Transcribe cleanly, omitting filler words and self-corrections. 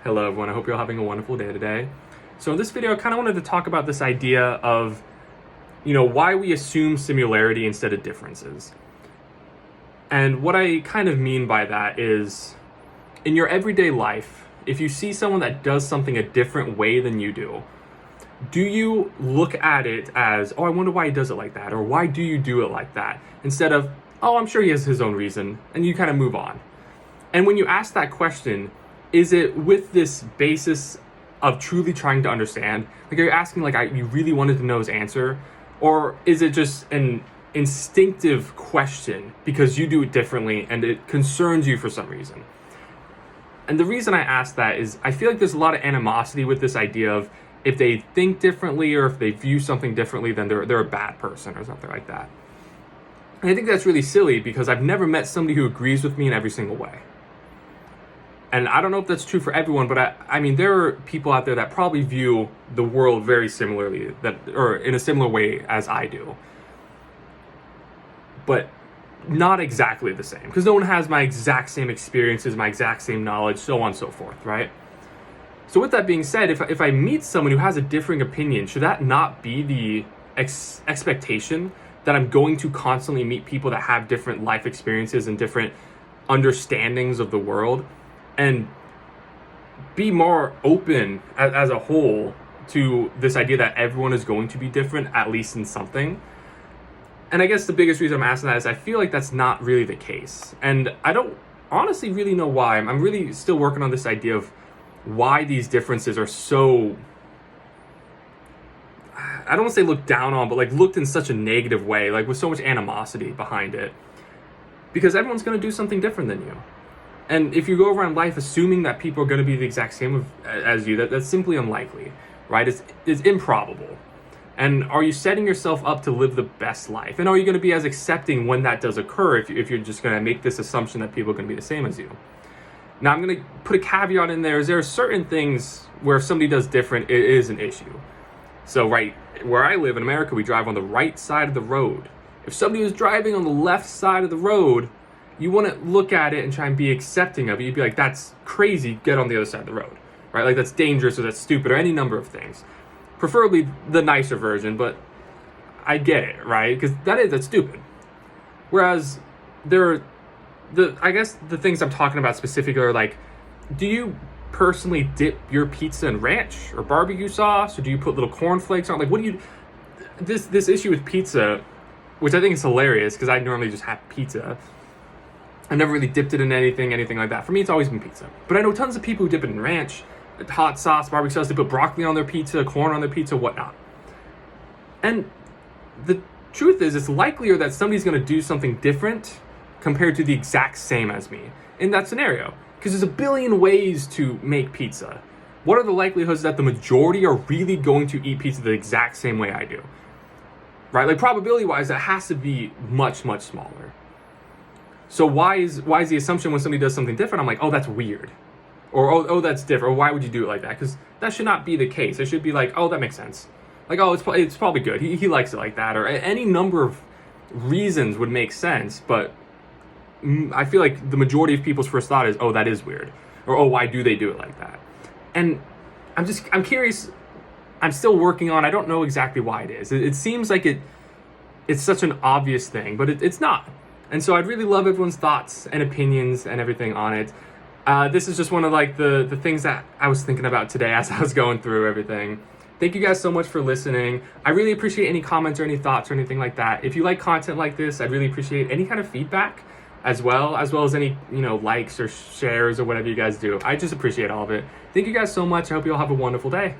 Hello everyone, I hope you're all having a wonderful day today. So in this video, I kind of wanted to talk about this idea of, why we assume similarity instead of differences. And what I kind of mean by that is, in your everyday life, if you see someone that does something a different way than you do you look at it as, oh, I wonder why he does it like that, or why do you do it like that, instead of, oh, I'm sure he has his own reason, and you kind of move on. And when you ask that question, is it with this basis of truly trying to understand? Like, are you asking, you really wanted to know his answer? Or is it just an instinctive question because you do it differently and it concerns you for some reason? And the reason I ask that is I feel like there's a lot of animosity with this idea of if they think differently or if they view something differently, then they're a bad person or something like that. And I think that's really silly because I've never met somebody who agrees with me in every single way. And I don't know if that's true for everyone, but I mean, there are people out there that probably view the world very similarly, or in a similar way as I do. But not exactly the same, because no one has my exact same experiences, my exact same knowledge, so on and so forth, right? So with that being said, if I meet someone who has a differing opinion, should that not be the expectation that I'm going to constantly meet people that have different life experiences and different understandings of the world, and be more open as a whole to this idea that everyone is going to be different, at least in something? And I guess the biggest reason I'm asking that is I feel like that's not really the case. And I don't honestly really know why. I'm really still working on this idea of why these differences are so, I don't want to say looked down on, but looked in such a negative way, with so much animosity behind it. Because everyone's going to do something different than you. And if you go around life assuming that people are going to be the exact same as you, that's simply unlikely, right? It's improbable. And are you setting yourself up to live the best life? And are you going to be as accepting when that does occur if you're just going to make this assumption that people are going to be the same as you? Now, I'm going to put a caveat in there. There are certain things where if somebody does different, it is an issue. So right where I live in America, we drive on the right side of the road. If somebody was driving on the left side of the road, you want to look at it and try and be accepting of it. You'd be like, that's crazy, get on the other side of the road, right? That's dangerous or that's stupid or any number of things. Preferably the nicer version, but I get it, right? Because that's stupid. Whereas I guess the things I'm talking about specifically are do you personally dip your pizza in ranch or barbecue sauce, or do you put little cornflakes on? What do you, this issue with pizza, which I think is hilarious because I normally just have pizza. I've never really dipped it in anything like that. For me, it's always been pizza. But I know tons of people who dip it in ranch, hot sauce, barbecue sauce. They put broccoli on their pizza, corn on their pizza, whatnot. And the truth is, it's likelier that somebody's going to do something different compared to the exact same as me in that scenario. Because there's a billion ways to make pizza. What are the likelihoods that the majority are really going to eat pizza the exact same way I do? Right? Probability-wise, that has to be much, much smaller. So why is the assumption when somebody does something different, I'm like, oh, that's weird. Or, oh, that's different. Or why would you do it like that? Because that should not be the case. It should be oh, that makes sense. Oh, it's probably good. He likes it like that. Or any number of reasons would make sense. But I feel like the majority of people's first thought is, oh, that is weird. Or, oh, why do they do it like that? And I'm curious. I'm still working on, I don't know exactly why it is. It seems like it's such an obvious thing, but it's not. And so I'd really love everyone's thoughts and opinions and everything on it. This is just one of the things that I was thinking about today as I was going through everything. Thank you guys so much for listening. I really appreciate any comments or any thoughts or anything like that. If you like content like this, I'd really appreciate any kind of feedback as well as any, likes or shares or whatever you guys do. I just appreciate all of it. Thank you guys so much. I hope you all have a wonderful day.